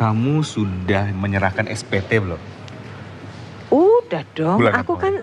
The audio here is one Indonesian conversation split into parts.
kamu sudah menyerahkan SPT belum? Udah dong, Bulan aku apa? kan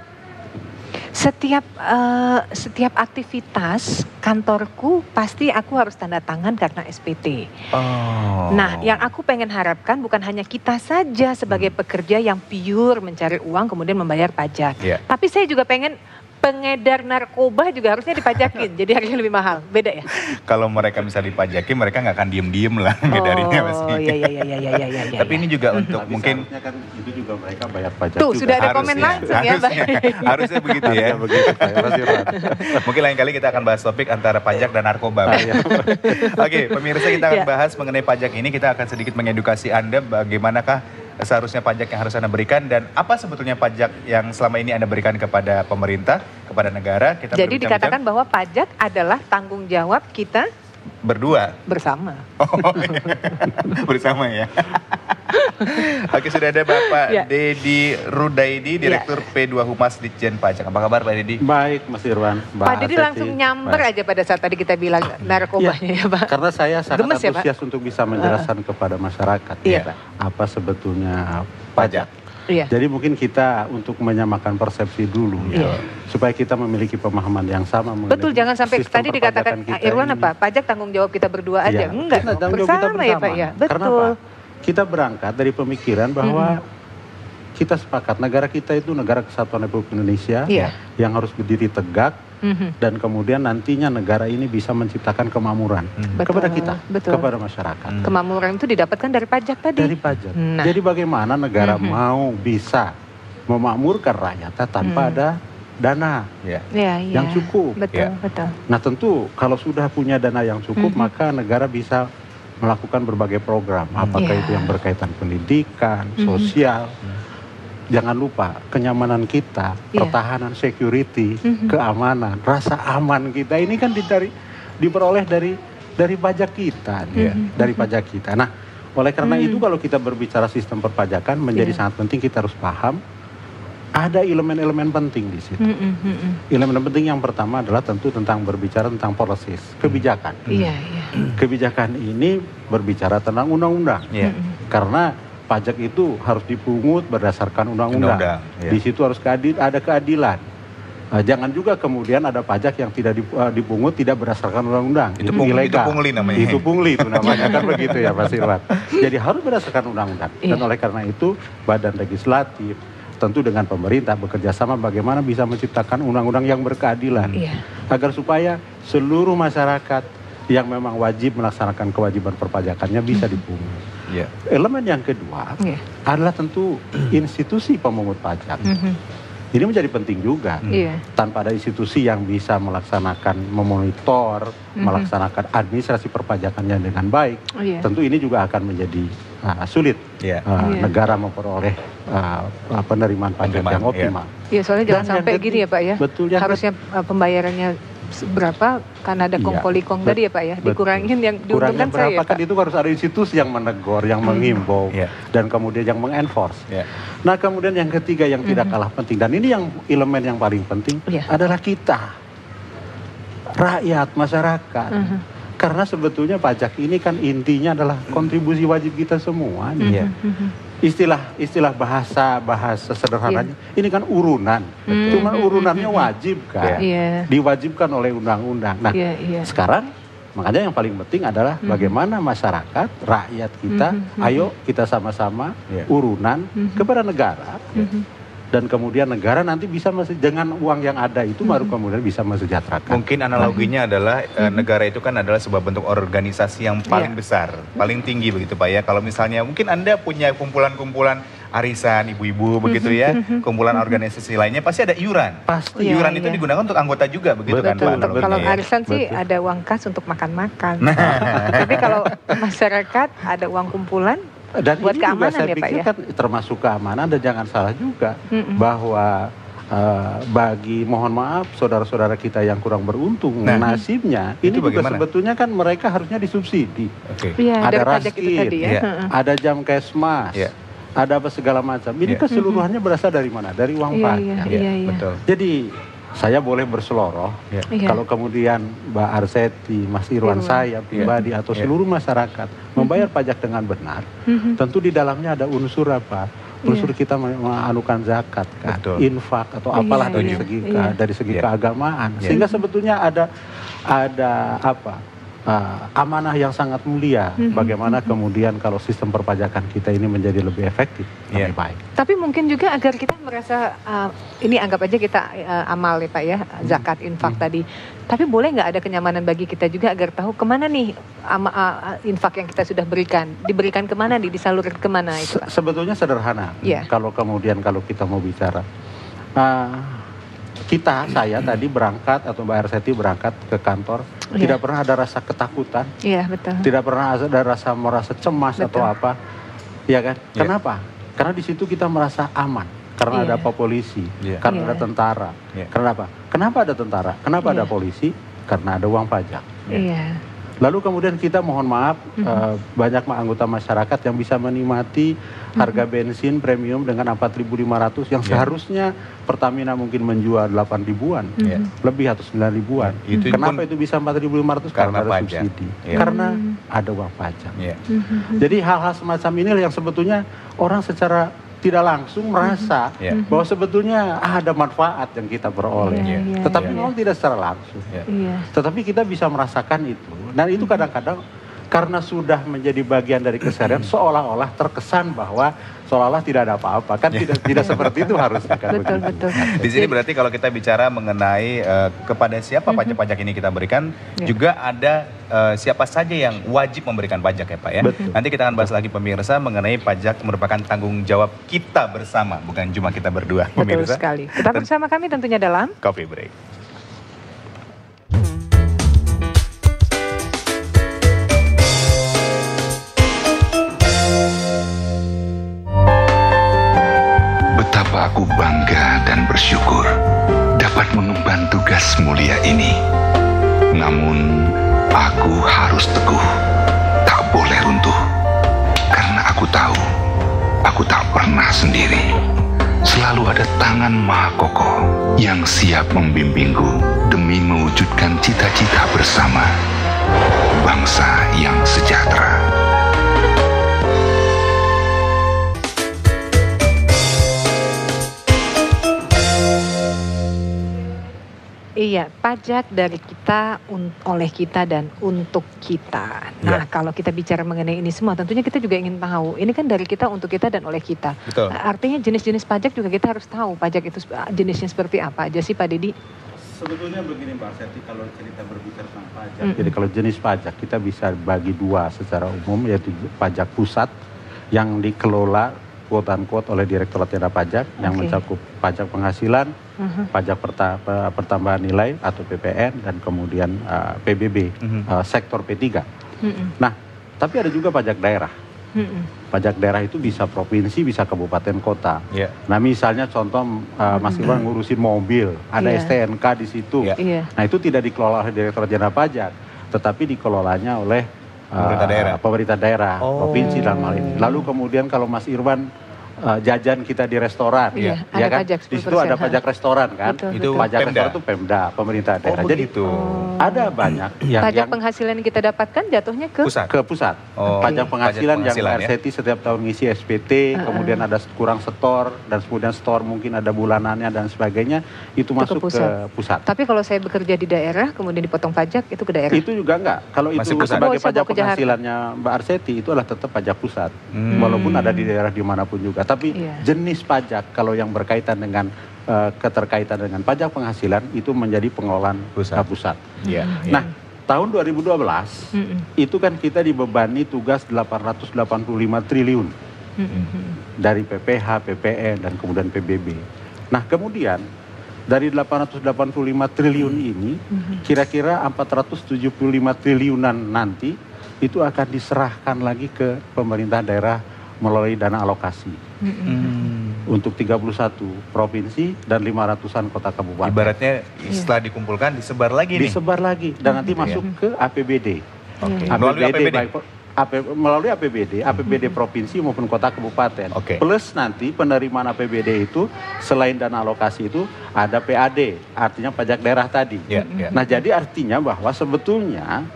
setiap aktivitas kantorku pasti aku harus tanda tangan karena SPT. Oh. Nah, yang aku pengen harapkan bukan hanya kita saja sebagai pekerja yang pure mencari uang kemudian membayar pajak. Iya. Tapi saya juga pengen pengedar narkoba juga harusnya dipajakin, jadi harganya lebih mahal. Beda ya? Kalau mereka bisa dipajakin, mereka nggak akan diem-diem lah ngedarinya pasti. Oh, iya. Tapi ini juga untuk Tapi mungkin seharusnya kan itu juga mereka bayar pajak Tuh, juga. sudah ada komen harusnya, langsung ya, Pak. harusnya begitu ya. Harusnya begitu, Pak. Mas Irwan. Mungkin lain kali kita akan bahas topik antara pajak dan narkoba. Oke, pemirsa, kita akan Ya. bahas mengenai pajak ini. Kita akan sedikit mengedukasi Anda bagaimanakah seharusnya pajak yang harus Anda berikan dan apa sebetulnya pajak yang selama ini Anda berikan kepada pemerintah, kepada negara. Kita Jadi berbincang-bincang dikatakan bahwa pajak adalah tanggung jawab kita berdua. bersama. Bersama ya. Oke, sudah ada Bapak Ya. Dedi Rudaidi, Direktur P2 Humas Ditjen Pajak. Apa kabar Pak Dedi? Baik, Mas Irwan. Mbak Pak Didi Aseti. langsung nyamper Baik. aja pada saat tadi kita bilang narkobanya ya Pak. Karena saya sangat Gemes ya, Pak? antusias untuk bisa menjelaskan kepada masyarakat Iya, ya, Pak. apa sebetulnya Pajak. pajak. Iya. Jadi mungkin kita untuk menyamakan persepsi dulu ya, Iya. supaya kita memiliki pemahaman yang sama mengenai Betul, jangan sampai sistem tadi dikatakan perpajakan kita Irwan ini. apa? Pajak tanggung jawab kita berdua aja. Iya, Enggak, kita tanggung jawab kita bersama ya Pak ya. Karena Betul. apa? Kita berangkat dari pemikiran bahwa kita sepakat negara kita itu negara kesatuan Republik Indonesia Iya. yang harus berdiri tegak Mhm. dan kemudian nantinya negara ini bisa menciptakan kemakmuran Betul, kepada kita, betul. kepada masyarakat. Kemakmuran itu didapatkan dari pajak tadi. Dari pajak. Nah. Jadi bagaimana negara mau bisa memakmurkan rakyatnya tanpa ada dana Ya. Iya. yang cukup. Betul, Ya. betul. Nah tentu kalau sudah punya dana yang cukup maka negara bisa melakukan berbagai program. Apakah Ya. itu yang berkaitan pendidikan, sosial. Jangan lupa kenyamanan kita, Iya. pertahanan, security, keamanan, rasa aman kita ini kan diperoleh dari pajak kita, dari pajak kita. Nah, oleh karena itu kalau kita berbicara sistem perpajakan menjadi Iya. sangat penting kita harus paham ada elemen-elemen penting di situ. Mhm. Elemen penting yang pertama adalah tentu tentang berbicara tentang policies, kebijakan. Iya. Kebijakan ini berbicara tentang undang-undang. Iya. Karena pajak itu harus dipungut berdasarkan undang-undang. Undang-undang, iya. Di situ harus ada keadilan. Jangan juga kemudian ada pajak yang tidak dipungut tidak berdasarkan undang-undang. Itu ilegal. pungli namanya. Itu pungli itu namanya kan begitu ya Pak Irwan. Jadi harus berdasarkan undang-undang. Dan Iya. oleh karena itu Badan Legislatif tentu dengan pemerintah bekerja sama bagaimana bisa menciptakan undang-undang yang berkeadilan. Iya. Agar supaya seluruh masyarakat yang memang wajib melaksanakan kewajiban perpajakannya bisa dipungut. Iya. Elemen yang kedua Iya. adalah tentu institusi pemungut pajak. Ini menjadi penting juga. Iya. Tanpa ada institusi yang bisa melaksanakan, memonitor, melaksanakan administrasi perpajakannya dengan baik, Iya. tentu ini juga akan menjadi sulit Iya. Iya. negara memperoleh penerimaan pajak Penerimaan, yang optimal. Iya, soalnya jangan Dan yang sampai ketiga- gini ya Pak ya. Betul, yang Harusnya pembayarannya berapa karena ada Iya. kongkoli-kong tadi ya Pak ya. Betul. Dikurangin yang Kurangnya diuntungkan saya berapa ya kan Pak. itu harus ada institusi yang menegur, yang menghimbau, Iya. dan kemudian yang mengenforce. Iya. Nah kemudian yang ketiga yang tidak kalah penting, dan ini yang elemen yang paling penting Iya. adalah kita, rakyat, masyarakat. Karena sebetulnya pajak ini kan intinya adalah kontribusi wajib kita semua. Iya. Istilah bahasa sederhananya, ini kan urunan. Cuma urunannya wajib kan, Iya. diwajibkan oleh undang-undang. Nah Iya. sekarang makanya yang paling penting adalah bagaimana masyarakat, rakyat kita, ayo kita sama-sama Iya. urunan kepada negara. Dan kemudian negara nanti bisa dengan uang yang ada itu baru kemudian bisa mensejahterakan. Mungkin analoginya adalah negara itu kan adalah sebuah bentuk organisasi yang paling Iya. besar, paling tinggi begitu Pak ya. Kalau misalnya mungkin Anda punya kumpulan-kumpulan arisan ibu-ibu begitu ya, kumpulan organisasi lainnya pasti ada iuran. Pasti. Iya, Iuran itu iya. digunakan untuk anggota juga begitu kan Betul, Pak Betul. analoginya Kalau ya. arisan sih Betul. ada uang kas untuk makan-makan. Tapi kalau masyarakat ada uang kumpulan Dan buat ini juga keamanan saya ya, Pak, pikir ya? kan termasuk keamanan, dan jangan salah juga bahwa bagi mohon maaf saudara-saudara kita yang kurang beruntung Nah, nasibnya itu ini juga bagaimana? sebetulnya kan mereka harusnya disubsidi. Oke. Iya, Ada dari pajak itu raskit, tadi ya. iya. Heeh. Ada jam kesmas, Iya. ada apa segala macam. Ini Iya. keseluruhannya berasal dari mana? Dari uang Iya, pajak. iya. Betul. Jadi saya boleh berseloroh Iya. kalau kemudian Mbak Arseti, Mas Irwan, Irwan. saya pribadi atau Iya. seluruh masyarakat Mhm. membayar pajak dengan benar, tentu di dalamnya ada unsur apa? Unsur kita menganukan zakat, kan? Infak atau apalah dari segi keagamaan. Sehingga sebetulnya ada apa? Amanah yang sangat mulia. Bagaimana kemudian kalau sistem perpajakan kita ini menjadi lebih efektif, lebih baik. Tapi mungkin juga agar kita merasa ini anggap aja kita amal ya Pak ya, zakat, infak tadi. Tapi boleh nggak ada kenyamanan bagi kita juga agar tahu kemana nih infak yang kita sudah berikan, diberikan kemana nih, disalurkan kemana itu Pak? Sebetulnya sederhana. Kalau kita mau bicara. Saya tadi berangkat atau Mbak Arseti berangkat ke kantor, tidak pernah ada rasa ketakutan, tidak pernah ada merasa cemas atau apa, ya kan? Kenapa? Karena di situ kita merasa aman, karena ada polisi, karena ada tentara. Karena apa? Kenapa ada tentara? Kenapa ada polisi? Karena ada uang pajak. Lalu kemudian kita mohon maaf banyak anggota masyarakat yang bisa menikmati harga bensin premium dengan 4.500 yang seharusnya Pertamina mungkin menjual 8 ribuan lebih atau 9 ribuan. Kenapa itu bisa 4.500? Karena ada subsidi. Karena ada uang pajak. Jadi hal-hal semacam ini yang sebetulnya orang secara tidak langsung merasa bahwa sebetulnya ada manfaat yang kita peroleh. Tetapi memang tidak secara langsung. Tetapi kita bisa merasakan itu. Dan itu kadang-kadang karena sudah menjadi bagian dari keseharian seolah-olah terkesan bahwa seolah-olah tidak ada apa-apa. Kan tidak seperti itu harusnya. Kan Betul. Di sini berarti kalau kita bicara mengenai kepada siapa pajak-pajak ini kita berikan, juga ada siapa saja yang wajib memberikan pajak ya Pak ya. Nanti kita akan bahas lagi pemirsa mengenai pajak merupakan tanggung jawab kita bersama, bukan cuma kita berdua. Betul sekali. Tetap bersama kami tentunya dalam Coffee Break. Betapa aku bangga dan bersyukur dapat mengemban tugas mulia ini. Namun, aku harus teguh, tak boleh runtuh. Karena aku tahu, aku tak pernah sendiri. Selalu ada tangan Maha Kokoh yang siap membimbingku demi mewujudkan cita-cita bersama. Bangsa yang sejahtera. Iya, pajak dari kita, oleh kita, dan untuk kita. Nah, kalau kita bicara mengenai ini semua, tentunya kita juga ingin tahu. Ini kan dari kita, untuk kita, dan oleh kita. Artinya jenis-jenis pajak juga kita harus tahu. Pajak itu jenisnya seperti apa aja sih Pak Didi? Sebetulnya begini Mbak Seti, kalau kita berbicara tentang pajak. Jadi kalau jenis pajak kita bisa bagi dua secara umum, yaitu pajak pusat yang dikelola quote-unquote oleh Direktorat Jenderal Pajak yang mencakup pajak penghasilan, pajak pertambahan nilai atau PPN, dan kemudian PBB, sektor P3. Nah, tapi ada juga pajak daerah. Pajak daerah itu bisa provinsi, bisa kabupaten kota. Nah, misalnya contoh Mas Irwan ngurusin mobil, ada STNK di situ. Nah, itu tidak dikelola oleh Direktorat Jenderal Pajak, tetapi dikelolanya oleh pemerintah daerah, provinsi dalam hal ini. Lalu kemudian kalau Mas Irwan jajan kita di restoran, ya kan? Di situ ada pajak restoran kan? Itu pajak restoran itu Pemda, pemerintah daerah. Jadi ada banyak pajak penghasilan yang kita dapatkan jatuhnya ke pusat. Pajak penghasilan yang RCT setiap tahun ngisi SPT, kemudian ada kurang setor, dan kemudian setor mungkin ada bulanannya dan sebagainya, itu masuk ke pusat. Tapi kalau saya bekerja di daerah kemudian dipotong pajak, itu ke daerah? Itu juga enggak. Kalau itu sebagai pajak penghasilannya Mbak Arseti, itu adalah tetap pajak pusat. Walaupun ada di daerah dimanapun juga. Tapi jenis pajak kalau yang berkaitan dengan keterkaitan dengan pajak penghasilan itu menjadi pengelolaan pusat. Nah, tahun 2012 itu kan kita dibebani tugas 885 triliun dari PPH, PPN, dan kemudian PBB. Nah, kemudian dari 885 triliun ini kira-kira 475 triliunan nanti itu akan diserahkan lagi ke pemerintah daerah melalui dana alokasi untuk 31 provinsi dan 500-an kota kabupaten. Ibaratnya setelah dikumpulkan disebar lagi nih. Disebar lagi dan nanti masuk ke APBD. Melalui APBD provinsi maupun kota kabupaten. Plus nanti penerimaan APBD itu selain dana alokasi itu ada PAD, artinya pajak daerah tadi. Nah, jadi artinya bahwa sebetulnya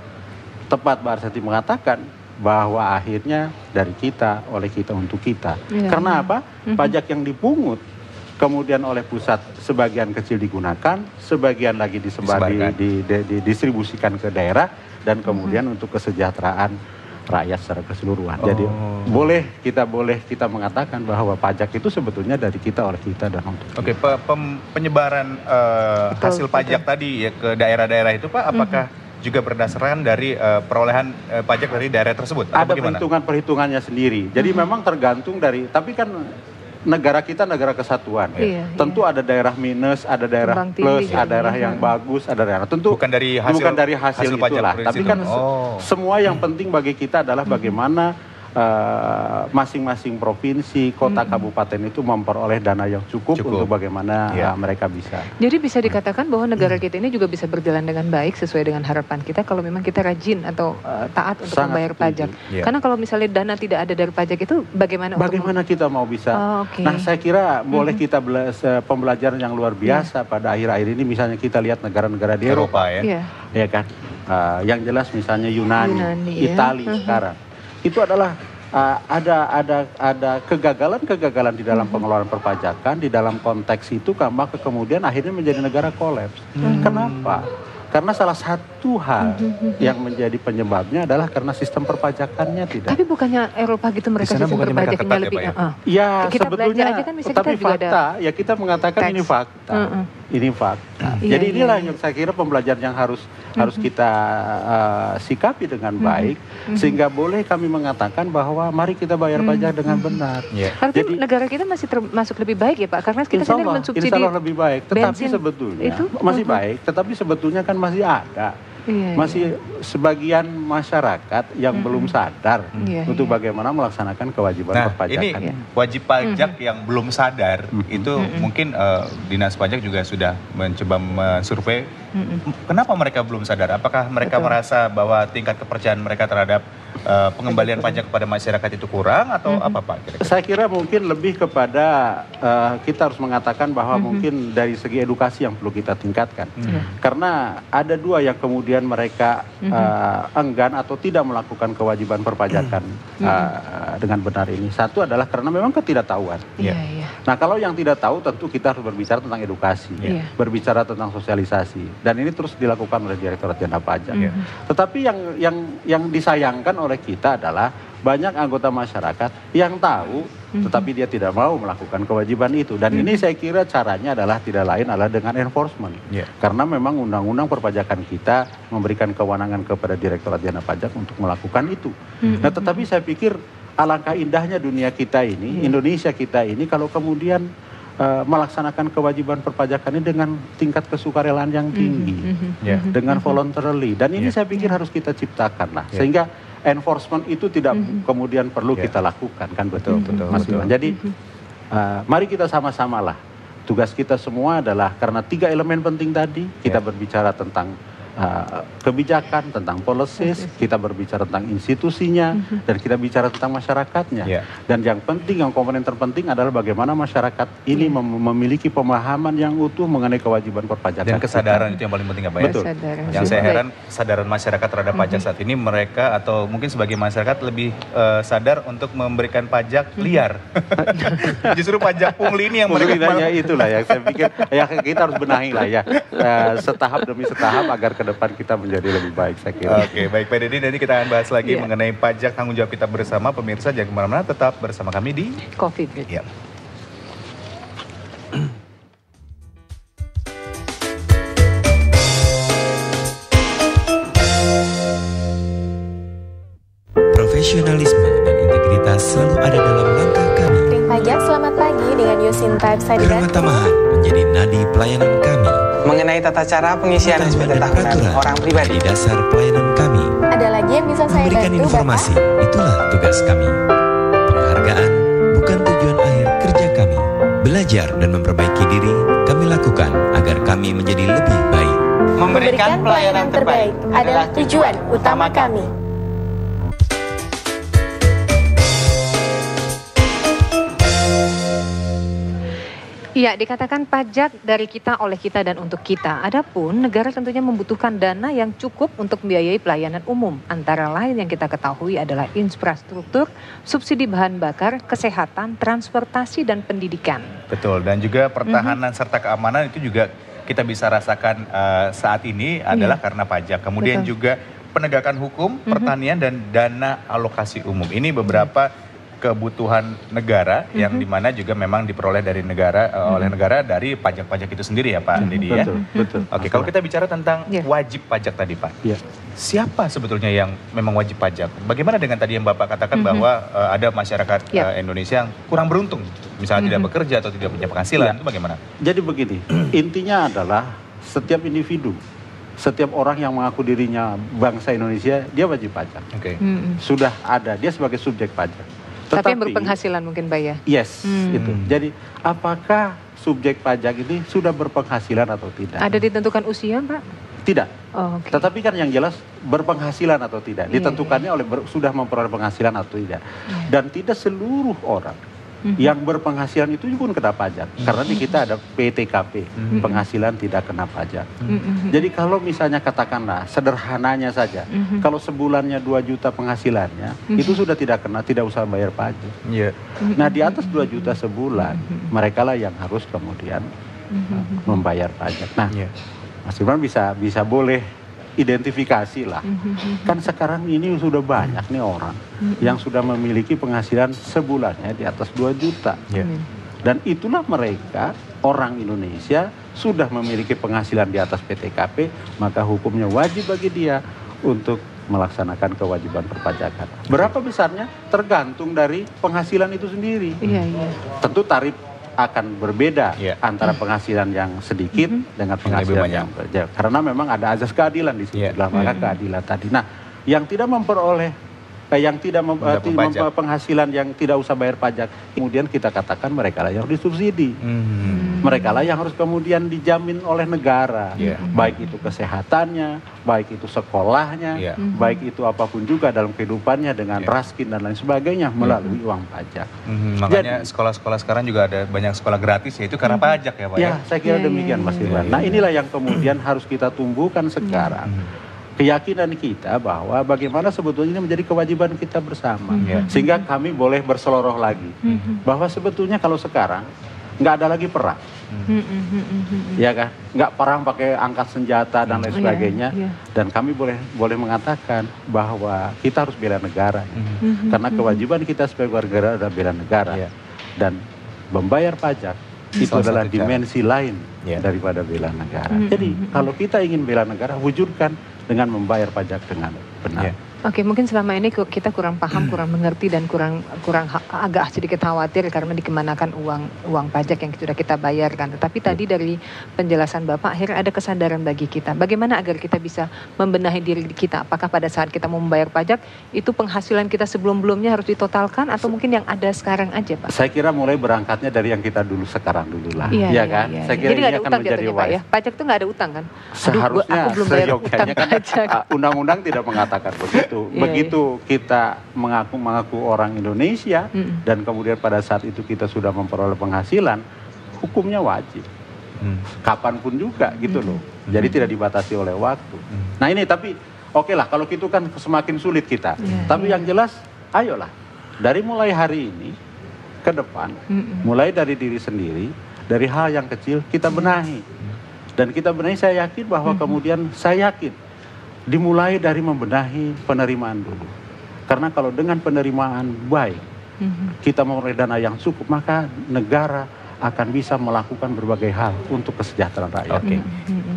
tepat Mbak Arseti mengatakan bahwa akhirnya dari kita, oleh kita, untuk kita. Karena apa? Pajak yang dipungut kemudian oleh pusat sebagian kecil digunakan, sebagian lagi didistribusikan ke daerah, dan kemudian untuk kesejahteraan rakyat secara keseluruhan. Jadi boleh kita mengatakan bahwa pajak itu sebetulnya dari kita, oleh kita, dan untuk kita. Penyebaran hasil pajak tadi ya ke daerah-daerah itu Pak, apakah juga berdasarkan dari perolehan pajak dari daerah tersebut? Ada perhitungannya sendiri. Jadi memang tergantung dari, tapi kan negara kita negara kesatuan. Tentu ada daerah minus, ada daerah plus, ada daerah yang bagus, ada daerah. Tentu bukan dari hasil itulah. Tapi kan semua yang penting bagi kita adalah bagaimana masing-masing provinsi, kota, kabupaten itu memperoleh dana yang cukup untuk bagaimana mereka bisa. Jadi bisa dikatakan bahwa negara kita ini juga bisa berjalan dengan baik sesuai dengan harapan kita kalau memang kita rajin atau taat untuk membayar pajak. Karena kalau misalnya dana tidak ada dari pajak itu bagaimana kita mau bisa? Nah, saya kira boleh kita pembelajaran yang luar biasa pada akhir-akhir ini, misalnya kita lihat negara-negara di Eropa ya kan. Yang jelas misalnya Yunani, Italia sekarang. Itu adalah ada kegagalan di dalam pengelolaan perpajakan, di dalam konteks itu, maka kemudian akhirnya menjadi negara kolaps. Kenapa? Karena salah satu hal yang menjadi penyebabnya adalah karena sistem perpajakannya tidak. Tapi bukannya Eropa gitu mereka sistem perpajakannya lebih ya sebetulnya aja kan, tapi fakta ya kita mengatakan ini fakta. Ini fakta. Jadi inilah yang saya kira pembelajaran yang harus kita sikapi dengan baik, sehingga boleh kami mengatakan bahwa mari kita bayar pajak dengan benar. Jadi negara kita masih termasuk lebih baik ya Pak, karena kita sendiri mensubsidi. Insya Allah lebih baik, tetapi sebetulnya itu masih baik, tetapi sebetulnya kan masih ada. Masih sebagian masyarakat yang belum sadar untuk bagaimana melaksanakan kewajiban perpajakan. Ini wajib pajak yang belum sadar itu mungkin Dinas Pajak juga sudah mencoba mensurvei. Kenapa mereka belum sadar? Apakah mereka merasa bahwa tingkat kepercayaan mereka terhadap pengembalian pajak kepada masyarakat itu kurang atau apa Pak? Kira-kira? Saya kira mungkin lebih kepada kita harus mengatakan bahwa mungkin dari segi edukasi yang perlu kita tingkatkan. Karena ada dua yang kemudian mereka enggan atau tidak melakukan kewajiban perpajakan dengan benar ini. Satu adalah karena memang ketidaktahuan. Nah, kalau yang tidak tahu tentu kita harus berbicara tentang edukasi, berbicara tentang sosialisasi, dan ini terus dilakukan oleh Direktorat Jenderal Pajak. Tetapi yang disayangkan oleh kita adalah banyak anggota masyarakat yang tahu tetapi dia tidak mau melakukan kewajiban itu. Dan ini saya kira caranya adalah tidak lain adalah dengan enforcement. Karena memang undang-undang perpajakan kita memberikan kewenangan kepada Direktorat Jenderal Pajak untuk melakukan itu. Nah, tetapi saya pikir alangkah indahnya dunia kita ini, Indonesia kita ini, kalau kemudian melaksanakan kewajiban perpajakan ini dengan tingkat kesukarelaan yang tinggi, dengan voluntarily. Dan ini saya pikir harus kita ciptakan lah, sehingga enforcement itu tidak kemudian perlu kita lakukan, kan betul. Jadi mari kita sama-sama lah. Tugas kita semua adalah karena 3 elemen penting tadi, kita berbicara tentang kebijakan, tentang policies, kita berbicara tentang institusinya, dan kita bicara tentang masyarakatnya. Dan yang penting, yang komponen terpenting adalah bagaimana masyarakat ini memiliki pemahaman yang utuh mengenai kewajiban perpajakan. Dan kesadaran itu yang paling penting, Pak. Betul. Yang saya heran, kesadaran masyarakat terhadap pajak saat ini, mereka atau mungkin sebagai masyarakat lebih sadar untuk memberikan pajak liar. Justru pajak pungli ini yang mereka itulah yang saya pikir ya kita harus benahi lah ya, setahap demi setahap agar ke depan kita menjadi lebih baik, saya kira. Oke, baik Pak Deddy, nanti kita akan bahas lagi mengenai pajak, tanggung jawab kita bersama. Pemirsa jangan kemana-mana, tetap bersama kami di Coffee Break. Profesionalisme dan integritas selalu ada dalam langkah kami. Ring Pajak, selamat pagi dengan Yusin Type saya Keramat Tamahan menjadi nadi pelayanan kami. Mengenai tata cara pengisian SPT tahunan orang pribadi, di dasar pelayanan kami. Ada lagi yang bisa saya memberikan bantu, informasi, Bapak? Itulah tugas kami. Penghargaan bukan tujuan akhir kerja kami. Belajar dan memperbaiki diri kami lakukan agar kami menjadi lebih baik. Memberikan pelayanan terbaik adalah tujuan utama kami. Iya, dikatakan pajak dari kita, oleh kita, dan untuk kita. Adapun negara tentunya membutuhkan dana yang cukup untuk membiayai pelayanan umum. Antara lain yang kita ketahui adalah infrastruktur, subsidi bahan bakar, kesehatan, transportasi, dan pendidikan. Betul, dan juga pertahanan serta keamanan itu juga kita bisa rasakan saat ini adalah karena pajak. Kemudian juga penegakan hukum, pertanian, dan dana alokasi umum. Ini beberapa kebutuhan negara yang dimana juga memang diperoleh dari negara oleh negara dari pajak-pajak itu sendiri ya Pak Didi ya. Betul. Oke, kalau kita bicara tentang wajib pajak tadi Pak, siapa sebetulnya yang memang wajib pajak? Bagaimana dengan tadi yang Bapak katakan bahwa ada masyarakat Indonesia yang kurang beruntung, misalnya tidak bekerja atau tidak punya penghasilan, itu bagaimana? Jadi begini, intinya adalah setiap individu, setiap orang yang mengaku dirinya bangsa Indonesia, dia wajib pajak. Sudah ada, dia sebagai subjek pajak. Tapi yang berpenghasilan mungkin Pak ya? Yes, itu. Jadi apakah subjek pajak ini sudah berpenghasilan atau tidak? Ada ditentukan usia Pak? Tidak. Oh, Tetapi kan yang jelas berpenghasilan atau tidak. Ditentukannya oleh sudah memperoleh penghasilan atau tidak. Dan tidak seluruh orang yang berpenghasilan itu pun kena pajak. Karena di kita ada PTKP, penghasilan tidak kena pajak. Jadi kalau misalnya katakanlah sederhananya saja, kalau sebulannya 2 juta penghasilannya, itu sudah tidak usah bayar pajak. Nah di atas 2 juta sebulan, mereka lah yang harus kemudian membayar pajak. Nah, Mas Irwan bisa boleh identifikasi lah. Kan sekarang ini sudah banyak nih orang yang sudah memiliki penghasilan sebulannya di atas 2 juta. Dan itulah mereka, orang Indonesia sudah memiliki penghasilan di atas PTKP, maka hukumnya wajib bagi dia untuk melaksanakan kewajiban perpajakan. Berapa besarnya? Tergantung dari penghasilan itu sendiri. Tentu tarif akan berbeda antara penghasilan yang sedikit dengan penghasilan yang banyak. Karena memang ada azas keadilan di situ, dalam rangka keadilan tadi. Nah, yang tidak memperoleh, penghasilan yang tidak usah bayar pajak, kemudian kita katakan mereka lah yang harus disubsidi. Mereka lah yang harus kemudian dijamin oleh negara, baik itu kesehatannya, baik itu sekolahnya, baik itu apapun juga dalam kehidupannya dengan raskin dan lain sebagainya melalui uang pajak. Makanya sekolah-sekolah sekarang juga ada banyak sekolah gratis ya, itu karena pajak ya Pak ya? Saya kira demikian Mas Irwan. Nah inilah yang kemudian harus kita tumbuhkan sekarang. Keyakinan kita bahwa bagaimana sebetulnya ini menjadi kewajiban kita bersama. Sehingga kami boleh berseloroh lagi. Bahwa sebetulnya kalau sekarang nggak ada lagi perang. Ya kan? Nggak perang pakai angkat senjata dan lain sebagainya. Dan kami boleh mengatakan bahwa kita harus bela negara. Karena kewajiban kita sebagai warga negara adalah bela negara. Dan membayar pajak itu adalah dimensi lain daripada bela negara. Jadi kalau kita ingin bela negara, wujudkan dengan membayar pajak dengan benar. Oke, mungkin selama ini kita kurang paham, kurang mengerti, dan kurang agak sedikit khawatir karena dikemanakan uang pajak yang sudah kita bayarkan. Tetapi tadi dari penjelasan Bapak, akhirnya ada kesadaran bagi kita. Bagaimana agar kita bisa membenahi diri kita? Apakah pada saat kita mau membayar pajak, itu penghasilan kita sebelum-belumnya harus ditotalkan atau mungkin yang ada sekarang aja Pak? Saya kira mulai berangkatnya dari yang kita dulu sekarang dulu lah. Iya kan? Saya kira jadi ini akan menjadi Pak ya? Pajak itu nggak ada utang kan? Seharusnya aku belum bayar utang pajak. Undang-undang tidak mengatakan begitu. Begitu kita mengaku orang Indonesia dan kemudian pada saat itu kita sudah memperoleh penghasilan, hukumnya wajib. Kapanpun juga gitu loh. Jadi tidak dibatasi oleh waktu. Nah ini tapi oke lah kalau gitu kan semakin sulit kita. Tapi yang jelas ayolah dari mulai hari ini ke depan, mulai dari diri sendiri, dari hal yang kecil kita benahi. Dan kita benahi, saya yakin bahwa kemudian saya yakin dimulai dari membenahi penerimaan dulu. Karena kalau dengan penerimaan baik, kita memperoleh dana yang cukup, maka negara akan bisa melakukan berbagai hal untuk kesejahteraan rakyat.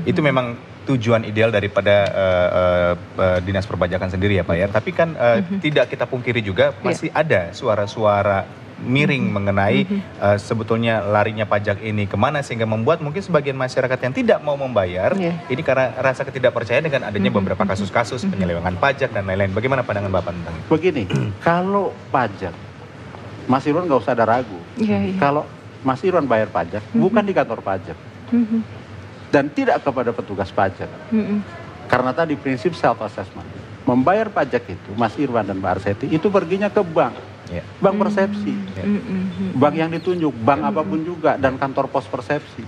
Itu memang tujuan ideal daripada Dinas Perpajakan sendiri ya Pak ya. Tapi kan tidak kita pungkiri juga masih ada suara-suara miring mengenai sebetulnya larinya pajak ini kemana, sehingga membuat mungkin sebagian masyarakat yang tidak mau membayar ini karena rasa ketidakpercayaan dengan adanya beberapa kasus-kasus penyelewengan pajak dan lain-lain. Bagaimana pandangan Bapak tentang itu? Begini, kalau pajak, Mas Irwan nggak usah ada ragu. Kalau Mas Irwan bayar pajak, bukan di kantor pajak dan tidak kepada petugas pajak. Karena tadi prinsip self assessment, membayar pajak itu Mas Irwan dan Mbak Arseti itu perginya ke bank. bank persepsi, bank yang ditunjuk, bank apapun juga, dan kantor pos persepsi.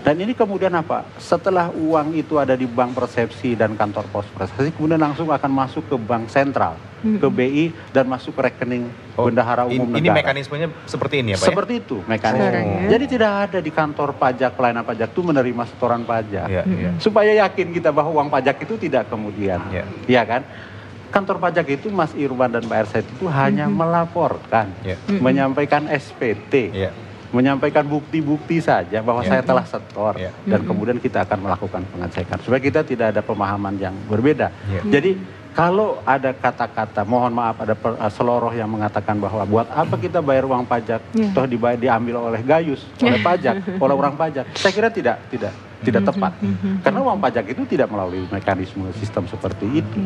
Dan ini kemudian apa? Setelah uang itu ada di bank persepsi dan kantor pos persepsi, kemudian langsung akan masuk ke bank sentral, ke BI, dan masuk ke rekening bendahara umum negara. Ini mekanismenya seperti ini ya Pak? Seperti itu mekanisme. Jadi tidak ada di kantor pajak, pelayanan pajak itu menerima setoran pajak. Supaya yakin kita bahwa uang pajak itu tidak kemudian, ya kan? Kantor pajak itu Mas Irwan dan Pak Erset itu hanya melaporkan, menyampaikan SPT, menyampaikan bukti-bukti saja bahwa saya telah setor, dan kemudian kita akan melakukan pengecekan supaya kita tidak ada pemahaman yang berbeda. Jadi kalau ada kata-kata, mohon maaf, ada seloroh yang mengatakan bahwa buat apa kita bayar uang pajak, toh diambil oleh gayus, oleh pajak, oleh orang pajak. Saya kira tidak tepat. Karena uang pajak itu tidak melalui mekanisme sistem seperti itu.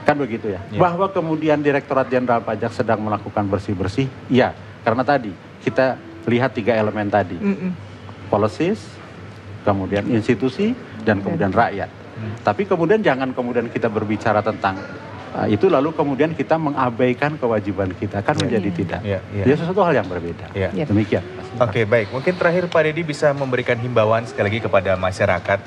Kan begitu ya. Bahwa kemudian Direktorat Jenderal Pajak sedang melakukan bersih-bersih, ya. Karena tadi kita lihat 3 elemen tadi. Policies, kemudian institusi, dan kemudian rakyat. Tapi kemudian jangan kemudian kita berbicara tentang itu lalu kemudian kita mengabaikan kewajiban kita, kan menjadi tidak. Ya sesuatu hal yang berbeda. Demikian. Oke, baik. Mungkin terakhir Pak Deddy bisa memberikan himbauan sekali lagi kepada masyarakat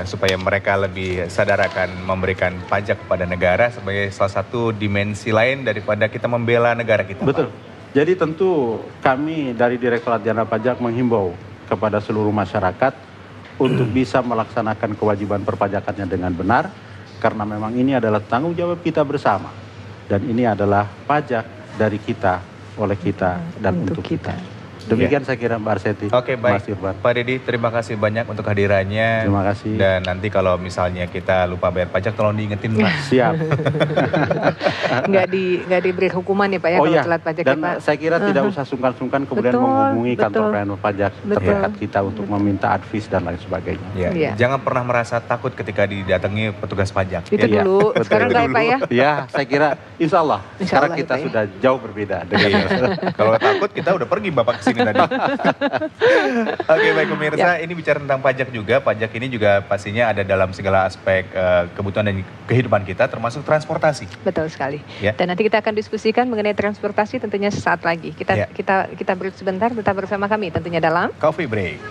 supaya mereka lebih sadar akan memberikan pajak kepada negara sebagai salah satu dimensi lain daripada kita membela negara kita. Betul. Pak. Jadi tentu kami dari Direktorat Jenderal Pajak menghimbau kepada seluruh masyarakat untuk bisa melaksanakan kewajiban perpajakannya dengan benar, karena memang ini adalah tanggung jawab kita bersama, dan ini adalah pajak dari kita, oleh kita, dan untuk kita. Demikian saya kira Mbak Arseti. Oke, baik. Pak Deddy, terima kasih banyak untuk kehadirannya. Terima kasih. Dan nanti kalau misalnya kita lupa bayar pajak, tolong diingetin Pak. Siap. Nggak diberi hukuman ya Pak ya, kalau telat pajak. Dan saya kira tidak usah sungkan-sungkan kemudian menghubungi kantor pelayanan pajak terdekat kita untuk meminta advis dan lain sebagainya. Jangan pernah merasa takut ketika didatangi petugas pajak. Itu dulu, sekarang nggak Pak ya? Ya, saya kira insya Allah sekarang kita sudah jauh berbeda. Kalau takut kita udah pergi Bapak kesini tadi. Oke, baik pemirsa, ini bicara tentang pajak juga. Pajak ini juga pastinya ada dalam segala aspek kebutuhan dan kehidupan kita, termasuk transportasi. Betul sekali. Dan nanti kita akan diskusikan mengenai transportasi tentunya sesaat lagi. Kita break sebentar, tetap bersama kami tentunya dalam Coffee Break.